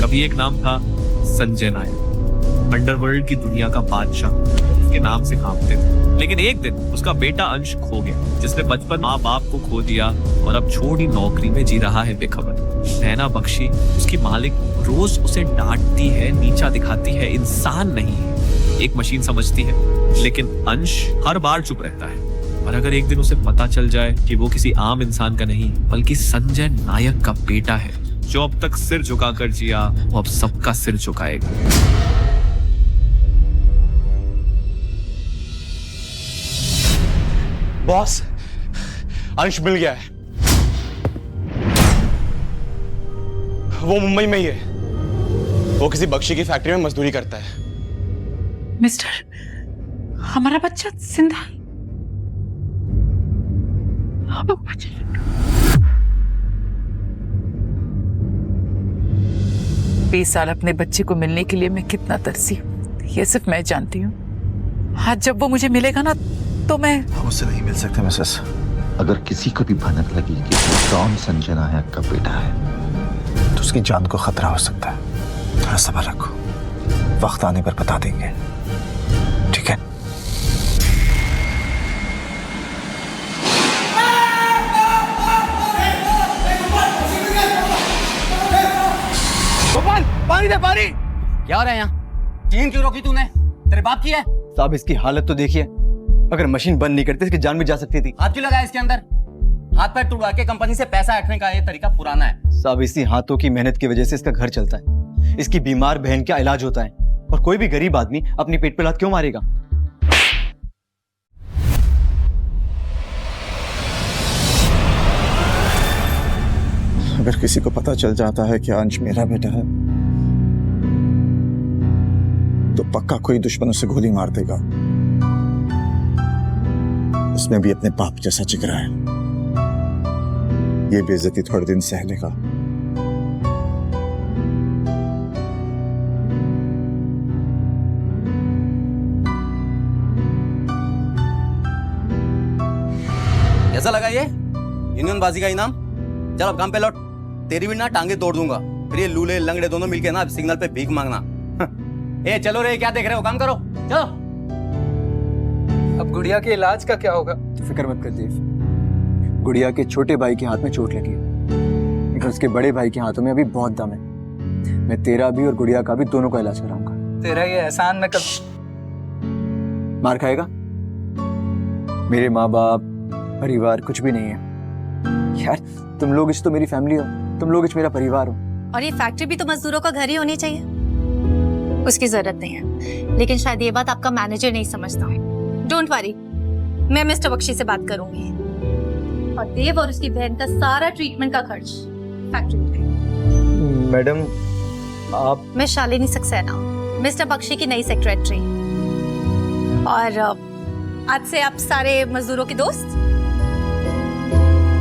कभी एक नाम था संजय नायक, अंडरवर्ल्ड की दुनिया का बादशाह, उसके नाम से कांपते थे। लेकिन एक दिन उसका बेटा अंश खो गया, जिसने बचपन माँ बाप को खो दिया और अब छोटी नौकरी में जी रहा है बेखबर। नैना बख्शी उसकी मालिक रोज उसे डांटती है, नीचा दिखाती है, इंसान नहीं है, एक मशीन समझती है। लेकिन अंश हर बार चुप रहता है। और अगर एक दिन उसे पता चल जाए कि वो किसी आम इंसान का नहीं बल्कि संजय नायक का बेटा है, जो अब तक सिर झुकाकर जिया वो अब सबका सिर झुकाएगा। बॉस, अंश मिल गया है। वो मुंबई में ही है। वो किसी बख्शी की फैक्ट्री में मजदूरी करता है। मिस्टर, हमारा बच्चा जिंदा है। 20 साल अपने बच्चे को मिलने के लिए मैं कितना तरसी हूँ, ये सिर्फ मैं जानती हूँ। आज जब वो मुझे मिलेगा ना तो मैं हम उससे नहीं मिल सकते मिसेस। अगर किसी को भी भनक लगी कि कौन संजय नायक का बेटा है तो उसकी जान को खतरा हो सकता है। थोड़ा सब्र रखो, वक्त आने पर बता देंगे, ठीक है? गोपाल, पानी दे, पानी। क्या हो रहा है यहाँ? चेन क्यों रोकी तूने? तेरे बाप की है? साहब, इसकी हालत तो देखिए। अगर मशीन बंद नहीं करती इसकी जान भी जा सकती थी। हाथ क्यों लगाया इसके अंदर? हाथ पैर तुड़वा के कंपनी से पैसा हटने का ये तरीका पुराना है। साहब, इसी हाथों की मेहनत की वजह से इसका घर चलता है। इसकी बीमार बहन का इलाज होता है, और कोई भी गरीब आदमी अपनी पेट पे लात क्यों मारेगा? अगर किसी को पता चल जाता है कि अंश मेरा बेटा है तो पक्का कोई दुश्मन उसे गोली मार देगा। उसमें भी अपने बाप जैसा जिगरा है। ये बेइज्जती थोड़े दिन सह लेगा। कैसा लगा ये यूनियन बाजी का इनाम? चल अब काम पे लौट। तेरी भी ना टांगे तोड़ दूंगा। फिर ये लूले लंगड़े दोनों मिलके ना सिग्नल पे भीख मांगना। ए चलो रे, क्या देख रहे हो? काम करो, चलो। अब गुड़िया के इलाज का क्या होगा? फिक्र मत कर देव। गुड़िया के छोटे भाई के हाथ में चोट लगी है, लेकिन उसके बड़े भाई के हाथों में अभी बहुत दम है। मैं तेरा भी और गुड़िया का भी दोनों का इलाज कराऊंगा। तेरा ये एहसान मैं कब मार खाएगा? मेरे माँ बाप, परिवार कुछ भी नहीं है यार। तुम लोग इस तो मेरी फैमिली हो, तुम लोग इस मेरा परिवार हो। और ये फैक्ट्री भी तो मजदूरों का घर ही होनी चाहिए। उसकी जरूरत नहीं है, लेकिन शायद ये बात आपका मैनेजर नहीं समझता है। डोंट वरी, मैं मिस्टर बख्शी से बात करूंगी और देव और उसकी बहन का सारा ट्रीटमेंट का खर्च फैक्ट्री में। मैडम आप? मैं शालिनी सक्सेना, मिस्टर बख्शी की नई सेक्रेटरी। और आज से आप सारे मजदूरों के दोस्त।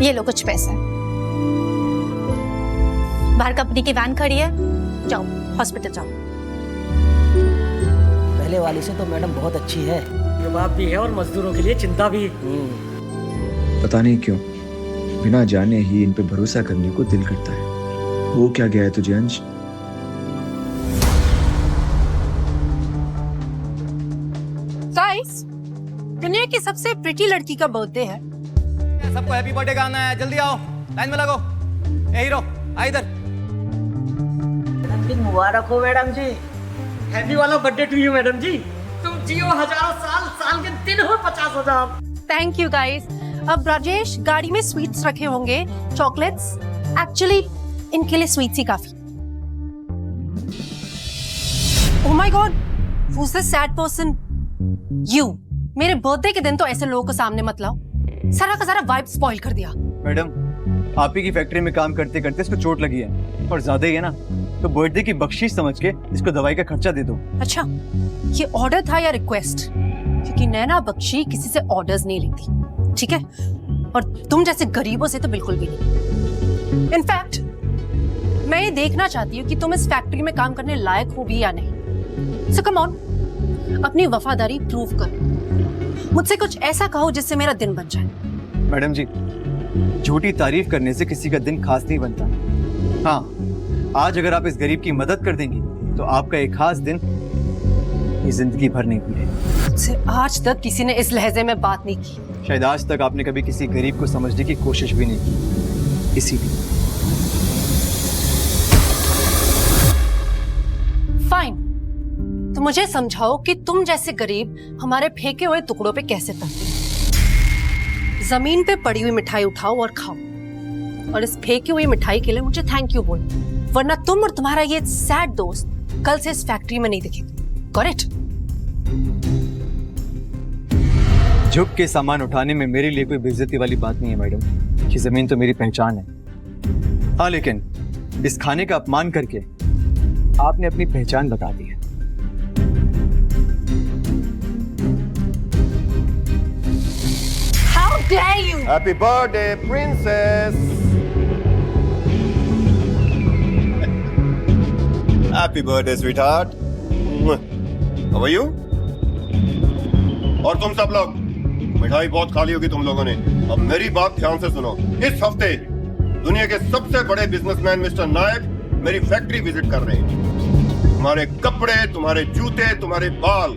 ये लो कुछ पैसे। बाहर कंपनी की वैन खड़ी है, जाओ हॉस्पिटल जाओ। पहले वाली से तो मैडम बहुत अच्छी है, जवाब भी है और मजदूरों के लिए चिंता भी। पता नहीं क्यों बिना जाने ही इन पे भरोसा करने को दिल करता है। वो क्या गया है तुझे अंश? गाइस, दुनिया की सबसे प्रिटी लड़की का बर्थडे है। सबको हैप्पी बर्थडे गाना है, जल्दी आओ, लाइन में लगो। ए हीरो, आ इधर। मुबारक हो मैडम जी। हैप्पी वाला बर्थडे टू यू मैडम जी। तुम जियो हजारों साल, साल के दिन हो 50,000। Thank you guys. अब राजेश गाड़ी में स्वीट्स रखे होंगे, चॉकलेट्स। एक्चुअली इनके लिए स्वीट्स ही काफी। Oh my God, who is this sad person? You. मेरे बर्थडे के दिन तो ऐसे लोगों को सामने मत लाओ। सारा का सारा वाइब स्पॉइल कर दिया। मैडम, आप ही की फैक्ट्री में काम करते करते इसको चोट लगी है, और ज्यादा ही है ना, तो बर्थडे की बख्शीश समझ के इसको दवाई का खर्चा दे दो। अच्छा, ये ऑर्डर था या रिक्वेस्ट? क्योंकि नैना बख्शी किसी से ऑर्डर्स नहीं लेती, ठीक है? और तुम जैसे गरीबों से तो बिल्कुल भी नहीं। इनफैक्ट मैं ये देखना चाहती हूँ कि तुम इस फैक्ट्री में काम करने लायक हो भी या नहीं। सो कम ऑन, अपनी वफादारी प्रूव करो। मुझसे कुछ ऐसा कहो जिससे मेरा दिन बन जाए। मैडम जी, झूठी तारीफ करने से किसी का दिन खास नहीं बनता। हाँ, आज अगर आप इस गरीब की मदद कर देंगी तो आपका एक खास दिन ये जिंदगी भर नहीं भूलेगी। मुझसे आज तक किसी ने इस लहजे में बात नहीं की। शायद आज तक आपने कभी किसी गरीब को समझने की कोशिश भी नहीं की, इसीलिए। फाइन, तो मुझे समझाओ कि तुम जैसे गरीब हमारे फेंके हुए टुकड़ों पे कैसे तरते हो। जमीन पे पड़ी हुई मिठाई उठाओ और खाओ, और इस फेंकी हुई मिठाई के लिए मुझे थैंक यू बोलो, वरना तुम और तुम्हारा ये सैड दोस्त कल से इस फैक्ट्री में नहीं दिखेंगे। Got it? झुक के सामान उठाने में मेरे लिए कोई बेइज्जती वाली बात नहीं है मैडम। ये जमीन तो मेरी पहचान है। हाँ, लेकिन इस खाने का अपमान करके आपने अपनी पहचान बता दी है। How dare you? Happy birthday, princess! Happy birthday, sweetheart. How are you? और तुम सब लोग, मिठाई बहुत खा ली होगी तुम लोगों ने। अब मेरी बात ध्यान से सुनो। इस हफ्ते दुनिया के सबसे बड़े बिजनेसमैन मिस्टर नायक मेरी फैक्ट्री विजिट कर रहे हैं। तुम्हारे कपड़े, तुम्हारे जूते, तुम्हारे बाल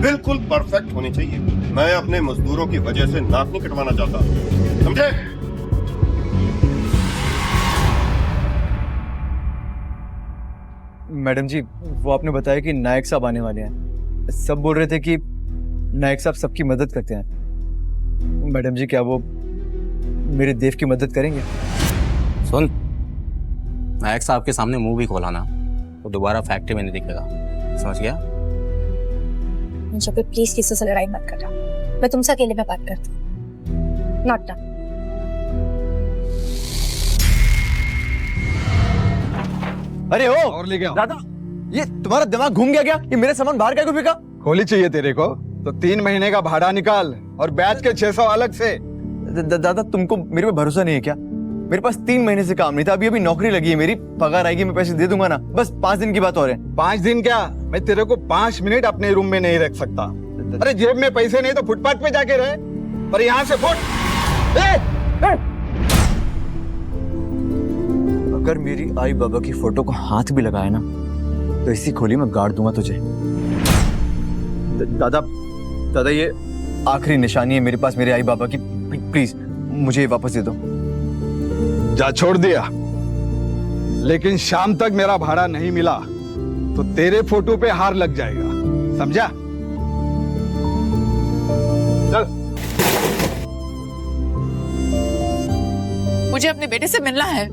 बिल्कुल परफेक्ट होने चाहिए। मैं अपने मजदूरों की वजह से नाक नहीं कटवाना चाहता, समझे? मैडम जी, वो आपने बताया कि नायक साहब आने वाले हैं। सब बोल रहे थे कि नायक साहब सबकी मदद करते हैं। मैडम जी, क्या वो मेरे देव की मदद करेंगे? सुन, नायक साहब के सामने मुंह भी खोला ना तो दोबारा फैक्ट्री में नहीं दिखेगा, समझ गया? मुझे पे प्लीज किसी से लड़ाई मत करना। मैं तुमसे अकेले में बात करती हूँ। Not done. अरे ओ और ले गया दादा, ये तुम्हारा दिमाग घूम गया क्या? ये मेरे सामान बाहर क्या को फेंका? होली चाहिए तेरे को तो 3 महीने का भाड़ा निकाल और बैच के 600 अलग से। दादा, तुमको मेरे पे भरोसा नहीं है क्या? मेरे पास 3 महीने से काम नहीं था, अभी अभी नौकरी लगी है मेरी, पगार आएगी, मैं पैसे दे दूंगा ना। बस 5 दिन की बात और है। 5 दिन क्या, मैं तेरे को 5 मिनट अपने रूम में नहीं रख सकता। अरे जेब में पैसे नहीं तो फुटपाथ पे जाके रहे, पर यहाँ से फुट। अगर मेरी आई बाबा की फोटो को हाथ भी लगाया ना तो इसी खोली में गाड़ दूंगा तुझे। दादा, ये आखिरी निशानी है मेरे पास मेरे आई बाबा की। प्लीज मुझे ये वापस दे दो। जा, छोड़ दिया, लेकिन शाम तक मेरा भाड़ा नहीं मिला तो तेरे फोटो पे हार लग जाएगा, समझा? चल। मुझे अपने बेटे से मिलना है।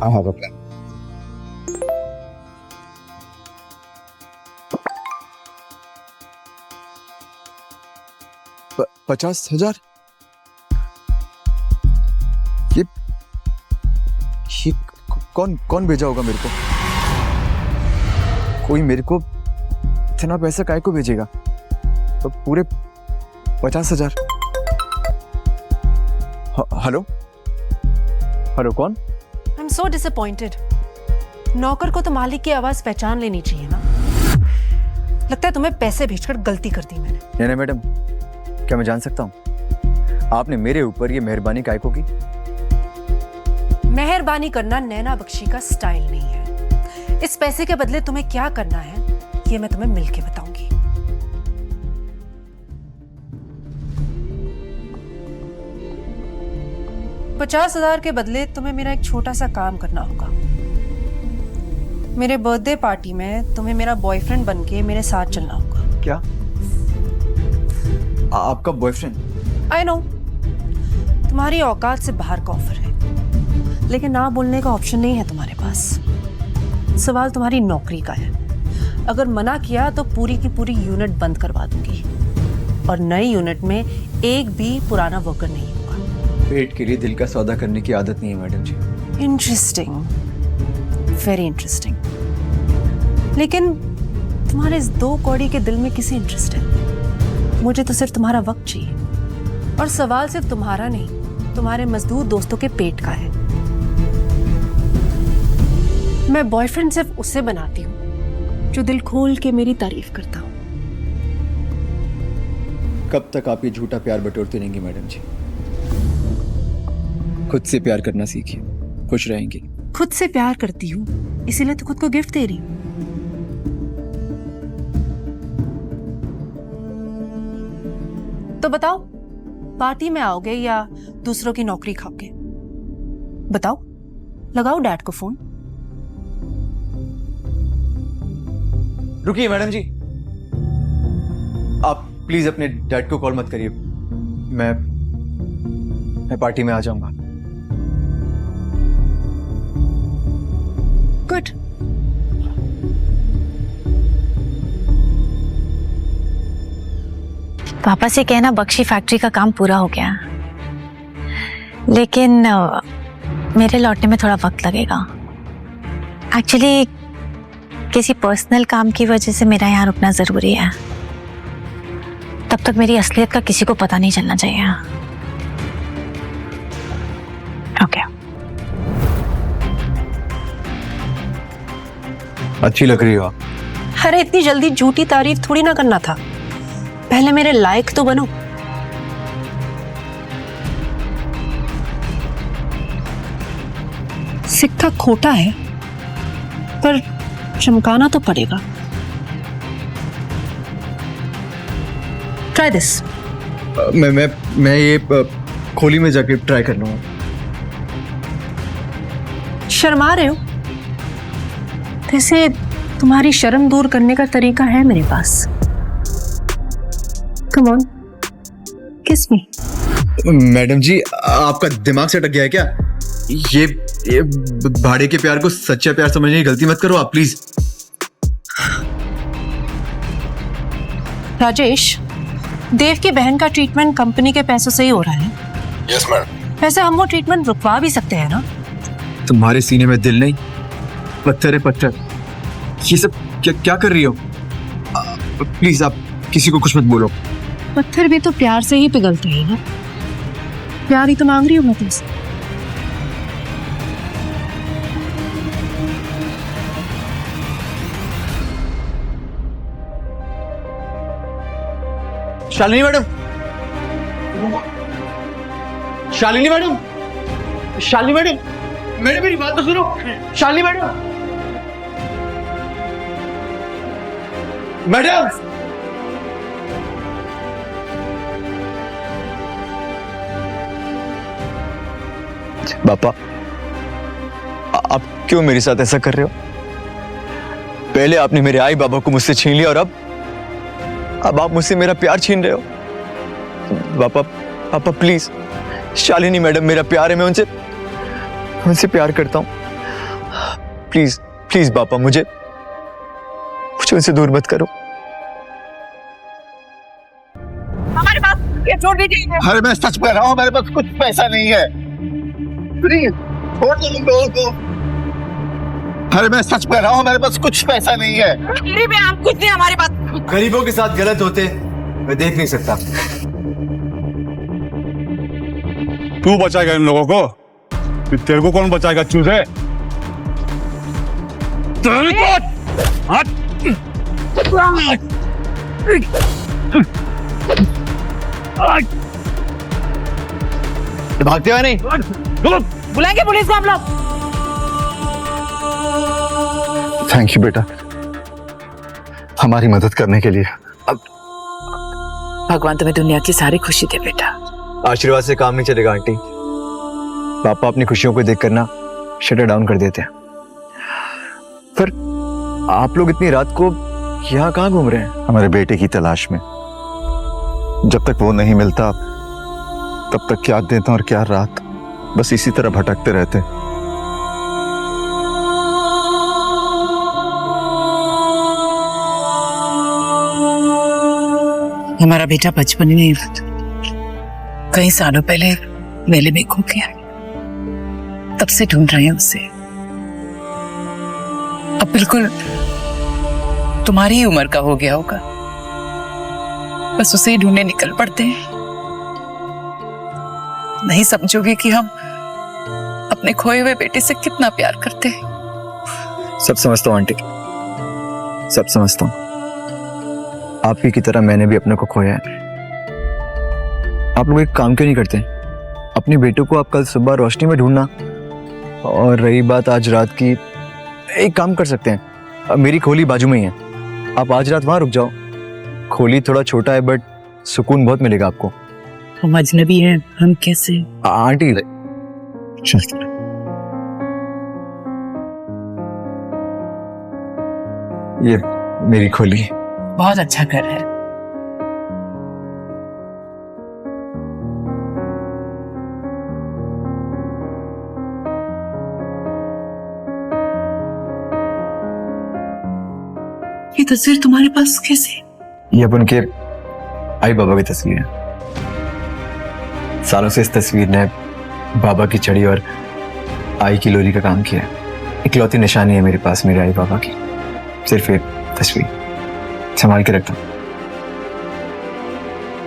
हाँ, प्लान। प- 50,000? ये कौन भेजा होगा मेरे को? कोई मेरे को इतना पैसा काहे को भेजेगा? तो पूरे 50,000। हेलो हेलो, कौन? I am so disappointed. नौकर को तो मालिक की आवाज पहचान लेनी चाहिए ना। लगता है तुम्हें पैसे भेजकर गलती कर दी मैंने। नहीं मैडम, क्या मैं जान सकता हूँ आपने मेरे ऊपर ये मेहरबानी काहे को की? मेहरबानी करना नैना बख्शी का स्टाइल नहीं है। इस पैसे के बदले तुम्हें क्या करना है ये मैं तुम्हें मिलके बताऊंगी। $50,000 के बदले तुम्हें मेरा एक छोटा सा काम करना होगा। मेरे बर्थडे पार्टी में तुम्हें मेरा बॉयफ्रेंड बनके मेरे साथ चलना होगा। क्या? आपका बॉयफ्रेंड? आई नो, तुम्हारी औकात से बाहर का ऑफर है, लेकिन ना बोलने का ऑप्शन नहीं है तुम्हारे पास। सवाल तुम्हारी नौकरी का है। अगर मना किया तो पूरी की पूरी यूनिट बंद करवा दूंगी, और नई यूनिट में एक भी पुराना वर्कर नहीं होगा। पेट के लिए दिल का सौदा करने की आदत नहीं है madam ji. Interesting, very interesting. लेकिन तुम्हारे इस 2 कौड़ी के दिल में किसी इंटरेस्ट है? मुझे तो सिर्फ तुम्हारा वक्त चाहिए, और सवाल सिर्फ तुम्हारा नहीं, तुम्हारे मजदूर दोस्तों के पेट का है। मैं बॉयफ्रेंड सिर्फ उससे बनाती हूँ जो दिल खोल के मेरी तारीफ करता हूँ। कब तक आप ये झूठा प्यार बटोरते रहेंगे मैडम जी? खुद से प्यार करना सीखिए। खुश रहेंगी। खुद से प्यार करती हूँ, इसीलिए तो खुद को गिफ्ट दे रही हूँ। तो बताओ, पार्टी में आओगे या दूसरों की नौकरी खाओगे? बताओ, लगाओ डैड को फोन। रुकिए मैडम जी, आप प्लीज अपने डैड को कॉल मत करिए। मैं पार्टी में आ जाऊंगा। गुड। पापा से कहना बख्शी फैक्ट्री का काम पूरा हो गया, लेकिन मेरे लौटने में थोड़ा वक्त लगेगा। एक्चुअली किसी पर्सनल काम की वजह से मेरा यहाँ रुकना जरूरी है। तब तक मेरी असलियत का किसी को पता नहीं चलना चाहिए। ओके। अच्छी लग रही हो आप। अरे इतनी जल्दी झूठी तारीफ थोड़ी ना करना था, पहले मेरे लायक तो बनो। सिक्का खोटा है, पर चमकाना तो पड़ेगा। Try this. मैं ये खोली में जाके ट्राई कर लूंगा। शर्मा रहे हो? वैसे तुम्हारी शर्म दूर करने का तरीका है मेरे पास। कम ऑन, किस मी। मैडम जी, आपका दिमाग से अटक गया है क्या? ये भाड़े के प्यार को सच्चा प्यार समझने की गलती मत करो आप, प्लीज। राजेश, देव की बहन का ट्रीटमेंट कंपनी के पैसों से ही हो रहा है। Yes madam. वैसे हम वो ट्रीटमेंट रुकवा भी सकते हैं ना? तुम्हारे सीने में दिल नहीं, पत्थर है पत्थर। ये सब क्या कर रही हो? प्लीज आप किसी को कुछ मत बोलो। पत्थर भी तो प्यार से ही पिघलते हैं ना। प्यार ही तो मांग रही हूँ मैं तुमसे। Shalini madam, Shalini madam, Shalini madam, madam मेरी बात तो सुनो। शालिनी मैडम, मैडम, पापा आप क्यों मेरे साथ ऐसा कर रहे हो? पहले आपने मेरे आई बाबा को मुझसे छीन लिया और अब आप मुझसे मेरा प्यार छीन रहे हो। पापा प्लीज, शालिनी मैडम मेरा प्यार है, मैं उनसे प्यार करता हूँ। प्लीज प्लीज पापा, मुझे उनसे दूर मत करो। हमारे पास ये छोड़ दीजिए। अरे मैं सच कह रहा हूँ, मेरे पास कुछ पैसा नहीं है। प्लीज छोड़ दो इन लोगों को। अरे मैं सच कह रहा हूँ, मेरे पास कुछ पैसा नहीं है। गरीब है हम, कुछ नहीं हमारे पास। गरीबों के साथ गलत होते मैं देख नहीं सकता। तू बचाएगा इन लोगों को? फिर तेरे को कौन बचाएगा चूजे? भागते हुए नहीं। बुलाएंगे पुलिस को हम लोग। थैंक यू बेटा, हमारी मदद करने के लिए। भगवान तुम्हें दुनिया की सारी खुशी दे बेटा। आशीर्वाद से काम नहीं चलेगा आंटी। पापा अपनी खुशियों को देखकर ना शटर डाउन कर देते हैं। पर आप लोग इतनी रात को यहाँ कहाँ घूम रहे हैं? हमारे बेटे की तलाश में। जब तक वो नहीं मिलता तब तक क्या दिन और क्या रात बस इसी तरह भटकते रहते। हमारा बेटा बचपन में कई सालों पहले मेले में खो गया, तब से ढूंढ रहे हैं उसे। अब बिल्कुल तुम्हारी ही उम्र का हो गया होगा, बस उसे ही ढूंढने निकल पड़ते हैं। नहीं समझोगे कि हम अपने खोए हुए बेटे से कितना प्यार करते हैं। सब समझता हूँ आंटी, सब समझता हूँ। आपकी की तरह मैंने भी अपने को खोया है। आप लोग एक काम क्यों नहीं करते? अपने बेटों को आप कल सुबह रोशनी में ढूंढना, और रही बात आज रात की, एक काम कर सकते हैं, मेरी खोली बाजू में ही है, आप आज रात वहां रुक जाओ। खोली थोड़ा छोटा है बट सुकून बहुत मिलेगा आपको। हम अजनबी हैं, हम कैसे? आंटी ये मेरी खोली। बहुत अच्छा घर है। ये तस्वीर तुम्हारे पास कैसे? ये अब उनके आई बाबा की तस्वीर है। सालों से इस तस्वीर ने बाबा की छड़ी और आई की लोरी का काम किया है। इकलौती निशानी है मेरे पास मेरे आई बाबा की, सिर्फ एक तस्वीर, संभाल के रखता हूं।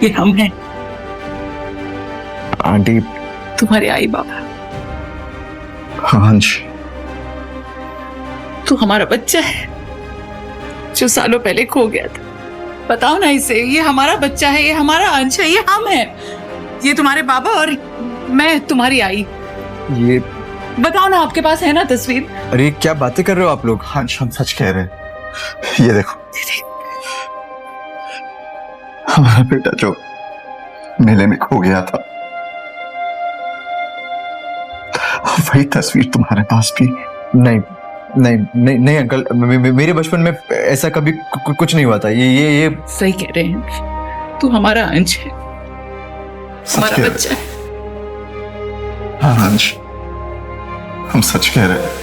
ये हम हैं, आंटी। तुम्हारे आई बाबा। हाँ अंश, तू हमारा बच्चा है जो सालों पहले खो गया था। बताओ ना इसे, ये हमारा बच्चा है, ये हमारा अंश है, ये हम हैं। ये तुम्हारे बाबा और मैं तुम्हारी आई। ये बताओ ना, आपके पास है ना तस्वीर? अरे क्या बातें कर रहे हो आप लोग? अंश हम सच कह रहे हैं, ये देखो हमारा बेटा जो मेले में खो गया था, वही तस्वीर तुम्हारे पास भी। नहीं नहीं नहीं नहीं अंकल, मेरे बचपन में ऐसा कभी कुछ नहीं हुआ था। ये सही कह रहे हैं, तू हमारा अंश है, हमारा बच्चा है। हाँ अंश, हम सच कह रहे हैं।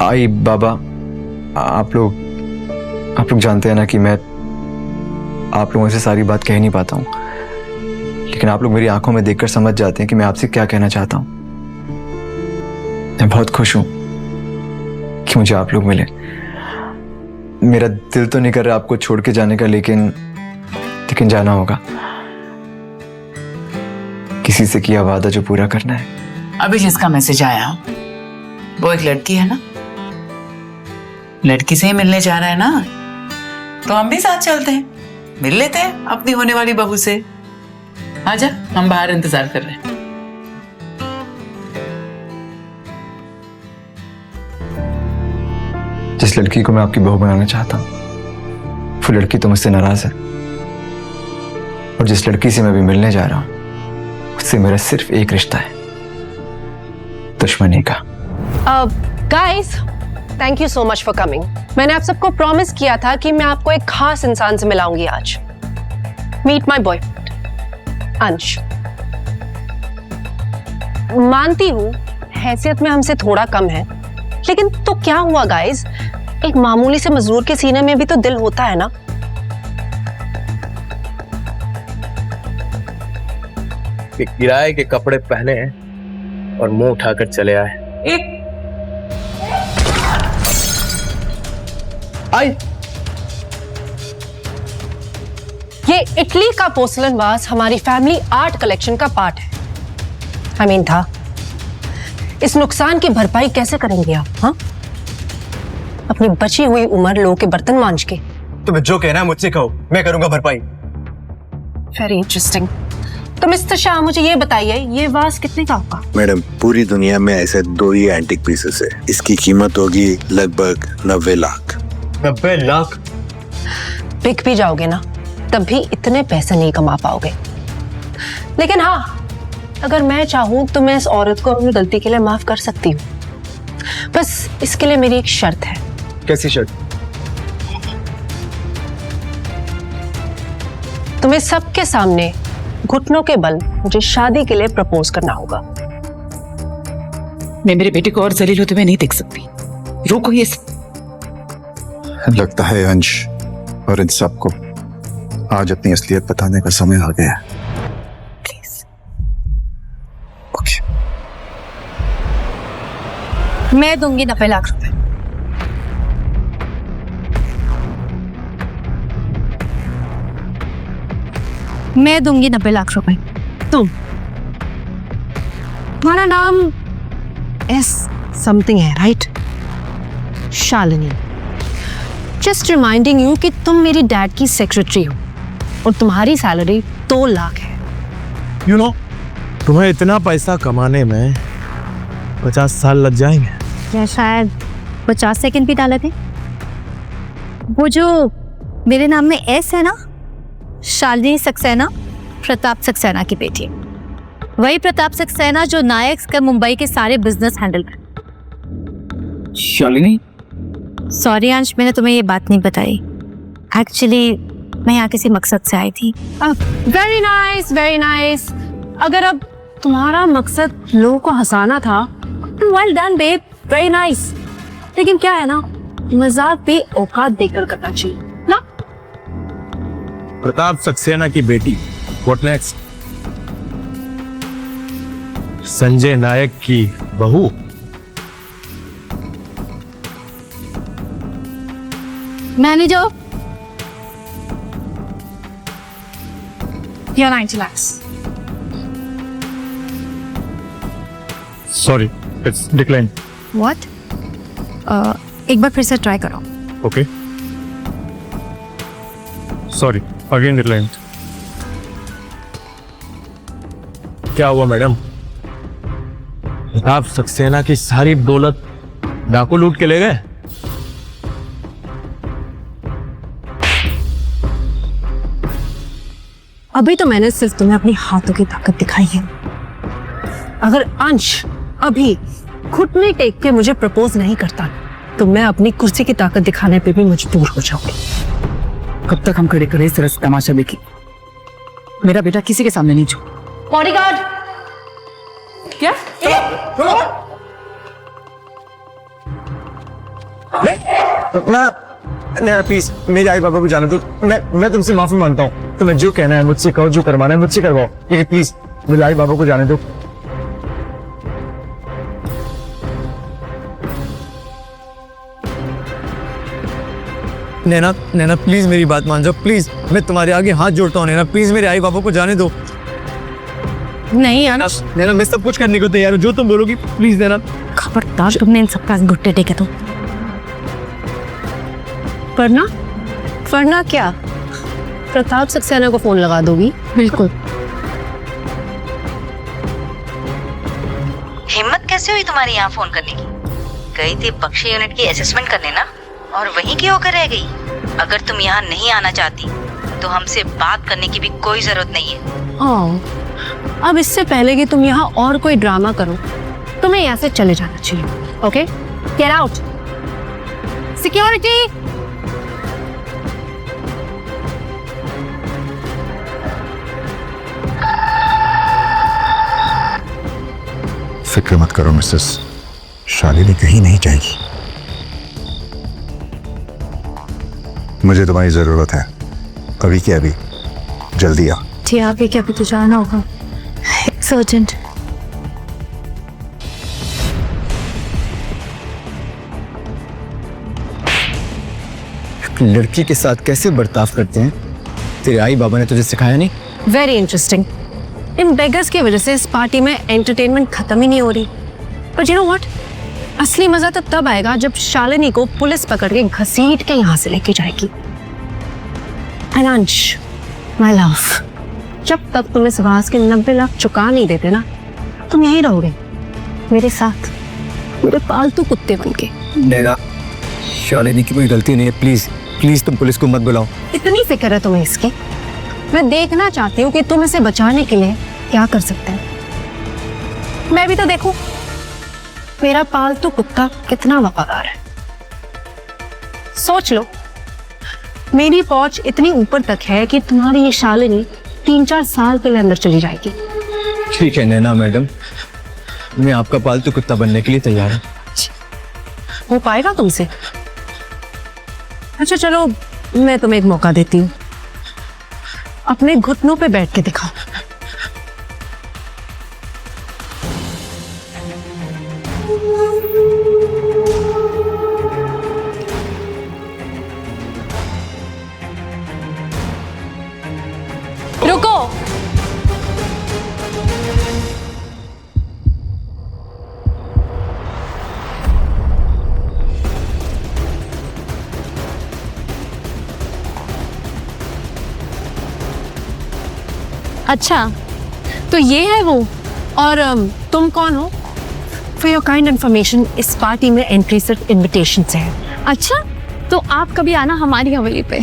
आई बाबा, आप लोग जानते हैं ना कि मैं आप लोगों से सारी बात कह नहीं पाता हूँ, लेकिन आप लोग मेरी आंखों में देखकर समझ जाते हैं कि मैं आपसे क्या कहना चाहता हूँ। मैं बहुत खुश हूँ कि मुझे आप लोग मिले। मेरा दिल तो नहीं कर रहा आपको छोड़ के जाने का, लेकिन जाना होगा। किसी से किया वादा जो पूरा करना है। अभी जिसका मैसेज आया वो एक लड़की है ना, लड़की से ही मिलने जा रहा है ना, तो हम भी साथ चलते हैं, मिल लेते हैं अपनी होने वाली बहू से। आजा, हम बाहर इंतजार कर रहे हैं। जिस लड़की को मैं आपकी बहू बनाना चाहता हूं, वो लड़की तो मुझसे नाराज है, और जिस लड़की से मैं अभी मिलने जा रहा हूं, उससे मेरा सिर्फ एक रिश्ता है, दुश्मनी का। Guys, thank you so much for coming. मैंने आप सबको प्रॉमिस किया था कि मैं आपको एक खास इंसान से मिलाऊंगी आज। मीट माय बॉयफ्रेंड अंश। मानती हूं हैसियत में हमसे थोड़ा कम है, लेकिन तो क्या हुआ गाइस, एक मामूली से मजदूर के सीने में भी तो दिल होता है ना। कि किराए के कपड़े पहने और मुंह उठाकर चले आए। एक आई, ये इटली का पोर्सलन वास हमारी फैमिली आर्ट कलेक्शन का पार्ट है। था इस नुकसान की भरपाई कैसे करेंगे आप? हाँ, अपनी बची हुई उम्र लोगों के बर्तन मांज के। तुम्हें जो कहना है मुझसे कहो, मैं करूंगा भरपाई। Very interesting. तो मिस्टर शाह, मुझे ये बताइए, ये वास कितने का होगा? मैडम, पूरी दुनिया में ऐसे 2 ही एंटिक पीसेस है। इसकी कीमत होगी लगभग 90 लाख। 90 लाख? बिक भी जाओगे ना, तब भी इतने पैसे नहीं कमा पाओगे। लेकिन हाँ, अगर मैं चाहूं तो मैं इस औरत को अपनी गलती के लिए माफ कर सकती हूँ। बस इसके लिए मेरी एक शर्त है। कैसी शर्त? तुम्हें सबके सामने घुटनों के बल मुझे शादी के लिए प्रपोज करना होगा। मैं मेरे बेटे को और जलील होते हुए नहीं देख सकती। रोको ये सब। लगता है अंश और इन सबको आज अपनी असलियत बताने का समय आ गया है। प्लीज। ओके। मैं दूंगी 90 लाख रुपए। मैं दूंगी 90 लाख रुपए। तुम, तुम्हारा नाम एस समथिंग है, right? Shalini, just reminding you कि तुम मेरी डैड की सेक्रेटरी हो और तुम्हारी सैलरी 2 लाख है। यू नो, तुम्हें इतना पैसा कमाने में 50 साल लग जाएंगे। या शायद 50 सेकंड भी डाले थे। वो जो मेरे नाम में एस है ना, शालिनी सक्सेना, प्रताप सक्सेना की बेटी। वही प्रताप सक्सेना जो नायक का मुंबई के सारे बिजनेस हैंडल कर। शालिनी, सॉरी अंश, मैंने तुम्हें ये बात नहीं बताई। एक्चुअली मैं यहाँ किसी मकसद से आई थी। Very nice, very nice. अगर अब तुम्हारा मकसद लोगों को हंसाना था, well done babe, very nice. लेकिन क्या है ना, मजाक भी औकात देकर करना चाहिए ना। प्रताप सक्सेना की बेटी, व्हाट नेक्स्ट? संजय नायक की बहू। मैनेजर, या 90 lakhs। Sorry, it's decline. What? एक बार फिर से ट्राई करो। Okay, sorry, again decline. क्या हुआ मैडम? प्रताप सक्सेना की सारी दौलत डाकू लूट के ले गए? अभी तो मैंने सिर्फ तुम्हें अपनी हाथों की ताकत दिखाई है। अगर अंश अभी घुटने टेक के मुझे प्रपोज नहीं करता तो मैं अपनी कुर्सी की ताकत दिखाने पे भी मजबूर हो जाऊंगी। कब तक हम खड़े करें इस तरह से तमाशा देखी? मेरा बेटा किसी के सामने नहीं झुक। बॉडीगार्ड, क्या? प्लीज मेरे आई बाबा को जाने दो। मैं तुमसे माफी मांगता हूँ। तुम्हें जो कहना है मुझसे कहो, जो करवाना है मुझसे करवाओ। ये प्लीज मेरे आई बाबा को जाने दो। नैना, नैना प्लीज मेरी बात मान जाओ, प्लीज। मैं तुम्हारे आगे हाथ जोड़ता हूँ नैना, प्लीज मेरे आई बाबा को जाने दो। नहीं अंश, नैना मैं सब कुछ करने को तैयार हूँ, जो तुम बोलोगी। प्लीज नैना। खबरदार तुमने इन सबका घुट्टे टेके तो। वरना क्या प्रताप सक्सेना को फोन लगा दोगी? बिल्कुल। हिम्मत कैसे हुई तुम्हारी यहाँ फोन करने की? गई थी बख्शी यूनिट की असेसमेंट करने ना, और वहीं की होकर रह गई। अगर तुम यहाँ नहीं आना चाहती तो हमसे बात करने की भी कोई जरूरत नहीं है। अब इससे पहले कि तुम यहाँ और कोई ड्रामा करो, तुम्हें यहाँ से चले जाना चाहिए। Okay, get out. सिक्योरिटी, फिक्र मत करो मिसेस, शालिनी कहीं नहीं जाएगी। मुझे तुम्हारी जरूरत है, अभी के अभी। जल्दी आ। जी आप ये क्या भी तो जाना होगा, इट्स अर्जेंट। लड़की के साथ कैसे बर्ताव करते हैं तेरे आई बाबा ने तुझे सिखाया नहीं? Very interesting. इन बेगर्स की वजह से इस पार्टी में एंटरटेनमेंट खत्म ही नहीं हो रही। पर यू नो व्हाट, असली मजा तो तब आएगा जब शालिनी को पुलिस पकड़ के घसीट के यहाँ से लेके जाएगी। एंड अंश, माय लव, जब तक तुम इस वास के 90 लाख चुका नहीं देते ना, तुम यहीं रहोगे मेरे साथ, मेरे पालतू कुत्ते बन के। नैना, शालिनी की कोई गलती नहीं है, प्लीज प्लीज तुम पुलिस को मत बुलाओ। इतनी फिक्र है तुम्हें इसकी? मैं देखना चाहती हूँ कि तुम इसे बचाने के लिए क्या कर सकते हैं। मैं भी तो देखूं मेरा पालतू कुत्ता कितना वफादार है। सोच लो, मेरी पहुंच इतनी ऊपर तक है कि तुम्हारी ये शालिनी 3-4 साल के लिए अंदर चली जाएगी। ठीक है नैना मैडम, मैं आपका पालतू कुत्ता बनने के लिए तैयार हूँ। हो पाएगा तुमसे? अच्छा चलो, मैं तुम्हें एक मौका देती हूँ, अपने घुटनों पे बैठ के दिखाओ। रुको, अच्छा, तो ये है वो। और तुम कौन हो? फॉर योर काइंड इन्फॉर्मेशन, इस पार्टी में एंट्री सिर्फ इनविटेशन से है। अच्छा, तो आप कभी आना हमारी हवेली पे,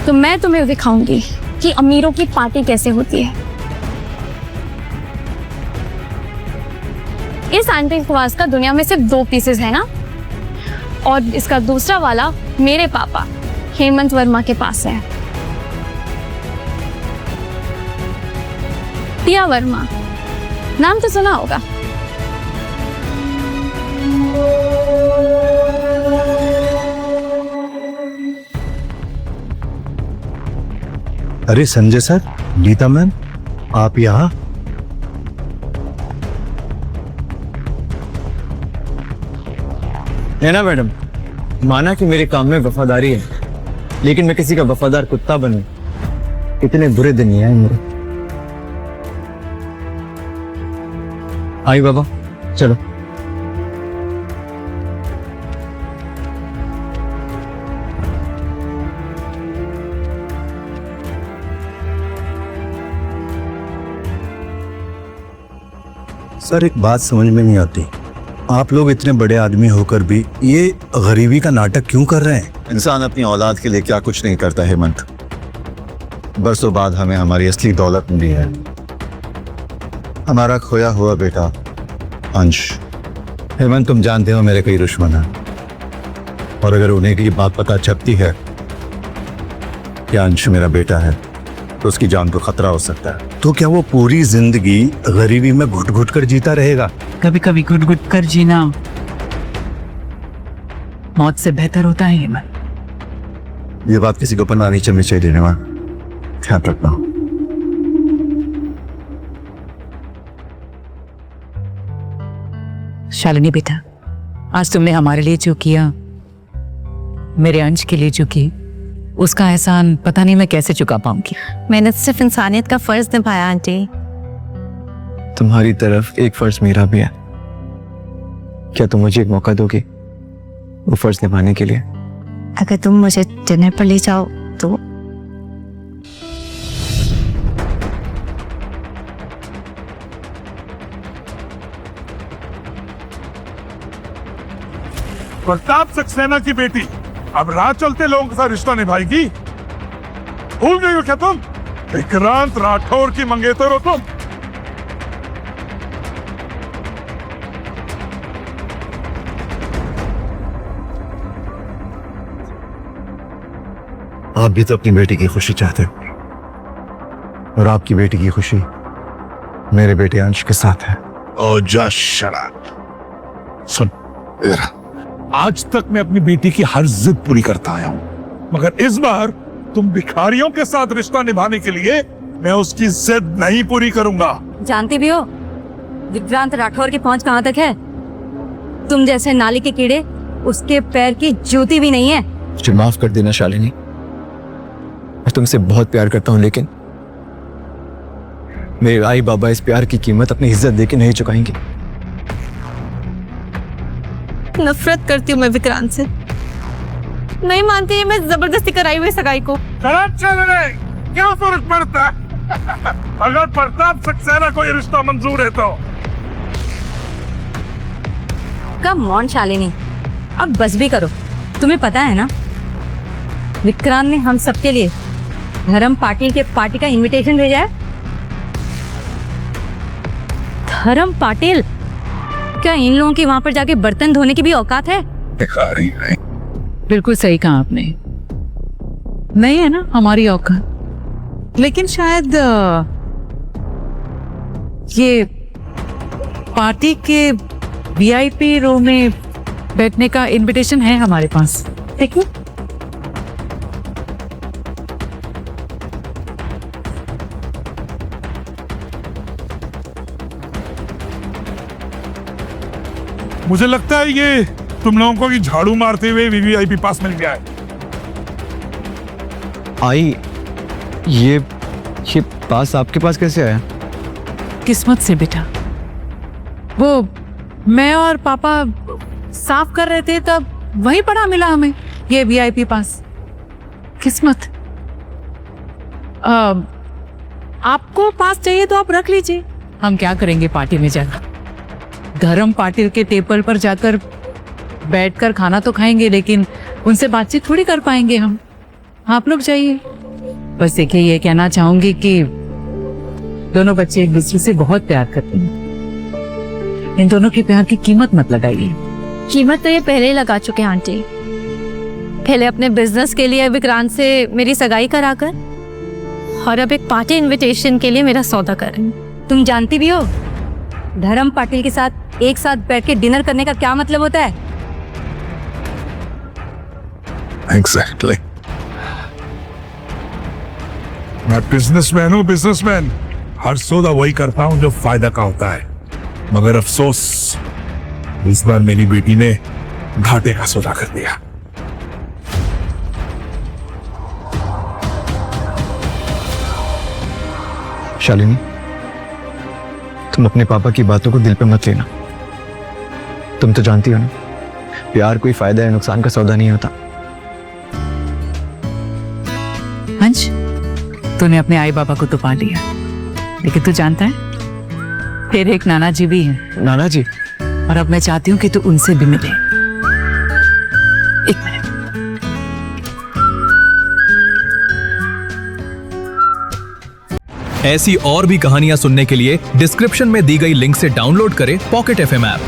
तो मैं तुम्हें दिखाऊंगी कि अमीरों की पार्टी कैसे होती है। इस एंटीक वाज का दुनिया में सिर्फ 2 पीसेस है ना, और इसका दूसरा वाला मेरे पापा हेमंत वर्मा के पास है। टिया वर्मा, नाम तो सुना होगा। अरे संजय सर, गीता मैम, आप यहाँ? है ना मैडम, माना कि मेरे काम में वफादारी है, लेकिन मैं किसी का वफादार कुत्ता बनूं, इतने बुरे दिन नहीं आए मेरे। आई बाबा, चलो। सर, एक बात समझ में नहीं आती, आप लोग इतने बड़े आदमी होकर भी ये गरीबी का नाटक क्यों कर रहे हैं? इंसान अपनी औलाद के लिए क्या कुछ नहीं करता हेमंत। बरसों बाद हमें हमारी असली दौलत मिली है, हमारा खोया हुआ बेटा अंश। हेमंत, तुम जानते हो मेरे कई दुश्मन हैं, और अगर उन्हें की बात पता चलती है कि अंश मेरा बेटा है तो उसकी जान को खतरा हो सकता है। तो क्या वो पूरी जिंदगी गरीबी में घुट घुट कर जीता रहेगा? कभी कभी घुट घुट कर जीना मौत से बेहतर होता है हेमंत। ये बात किसी को पता नहीं चलनी चाहिए, देने ध्यान रखना। शालिनी बेटा, आज तुमने हमारे लिए जो किया, मेरे अंश के लिए जो की, उसका एहसान पता नहीं मैं कैसे चुका पाऊंगी। मैंने सिर्फ इंसानियत का फर्ज निभाया आंटी। तुम्हारी तरफ एक फर्ज मेरा भी है, क्या तुम मुझे एक मौका दोगे वो फर्ज निभाने के लिए? अगर तुम मुझे डिनर पर ले जाओ तो। प्रताप सक्सेना की बेटी अब राह चलते लोगों के साथ रिश्ता निभाएगी? भूल गई हो क्या तुम? विक्रांत राठौर की मंगेतर हो तुम। आप भी तो अपनी बेटी की खुशी चाहते हो, और आपकी बेटी की खुशी मेरे बेटे अंश के साथ है। ओ जा शराब। सुन, आज तक मैं अपनी बेटी की हर जिद पूरी करता आया हूं, मगर इस बार तुम भिखारियों के साथ रिश्ता निभाने के लिए मैं उसकी जिद नहीं पूरी करूंगा। जानती भी हो विक्रांत राठौर की पहुंच कहां तक है? तुम जैसे नाली के कीड़े उसके पैर की जूती भी नहीं है। मुझे माफ कर देना शालिनी, मैं तुमसे बहुत प्यार करता हूं, लेकिन मेरे आई बाबा इस प्यार की कीमत अपनी इज्जत देके नहीं चुकाएंगे। नफरत करती हूँ मैं विक्रांत से, नहीं मानती मैं जबरदस्ती कराई हुई सगाई को। क्या फर्क पड़ता है? अगर प्रताप सक्सेना को ये रिश्ता मंजूर है तो। कम ऑन शालिनी, अब बस भी करो। तुम्हें पता है ना, विक्रांत ने हम सबके लिए धर्म पाटिल के पार्टी का इनविटेशन भेजा है। धर्म पाटिल, क्या इन लोगों की वहां पर जाके बर्तन धोने की भी औकात है? बिल्कुल सही कहा आपने, नहीं है ना हमारी औकात। लेकिन शायद ये पार्टी के वीआईपी रूम में बैठने का इनविटेशन है हमारे पास, देखिए। मुझे लगता है ये तुम लोगों को झाड़ू मारते हुए वीवीआईपी पास मिल गया है। आई, ये पास आपके पास कैसे आया? किस्मत से बेटा, वो मैं और पापा साफ कर रहे थे तब वहीं पड़ा मिला हमें ये वीआईपी पास। किस्मत। आपको पास चाहिए तो आप रख लीजिए। हम क्या करेंगे पार्टी में जाकर? धर्म पाटिल के टेबल पर जाकर बैठकर खाना तो खाएंगे, लेकिन उनसे बातचीत थोड़ी कर पाएंगे हम। आप लोग जाइए। बस देखिए, ये कहना चाहूंगी कि दोनों बच्चे एक दूसरे से बहुत प्यार करते हैं। इन दोनों के प्यार की कीमत मत लगाइए। कीमत तो ये पहले ही लगा चुके हैं आंटी। पहले अपने बिजनेस के लिए विक्रांत से मेरी सगाई कराकर, और अब एक पार्टी इनविटेशन के लिए मेरा सौदा कर रहे हैं। तुम जानती भी हो धर्म पाटिल के साथ एक साथ बैठ के डिनर करने का क्या मतलब होता है? एग्जैक्टली। मैं बिजनेसमैन हूँ, बिजनेसमैन। हर सौदा वही करता हूँ जो फायदा का होता है। मगर अफसोस, इस बार मेरी बेटी ने घाटे का सौदा कर दिया। शालिनी, तुम अपने पापा की बातों को दिल पे मत लेना। तुम तो जानती हो ना, प्यार कोई फायदा या नुकसान का सौदा नहीं होता। अंश, तूने अपने आई बाबा को तो पा लिया, लेकिन तू जानता है तेरे एक नाना जी भी हैं। नाना जी? और अब मैं चाहती हूँ कि तू उनसे भी मिले। एक मिनट। ऐसी और भी कहानियां सुनने के लिए डिस्क्रिप्शन में दी गई लिंक से डाउनलोड करें पॉकेट FM ऐप।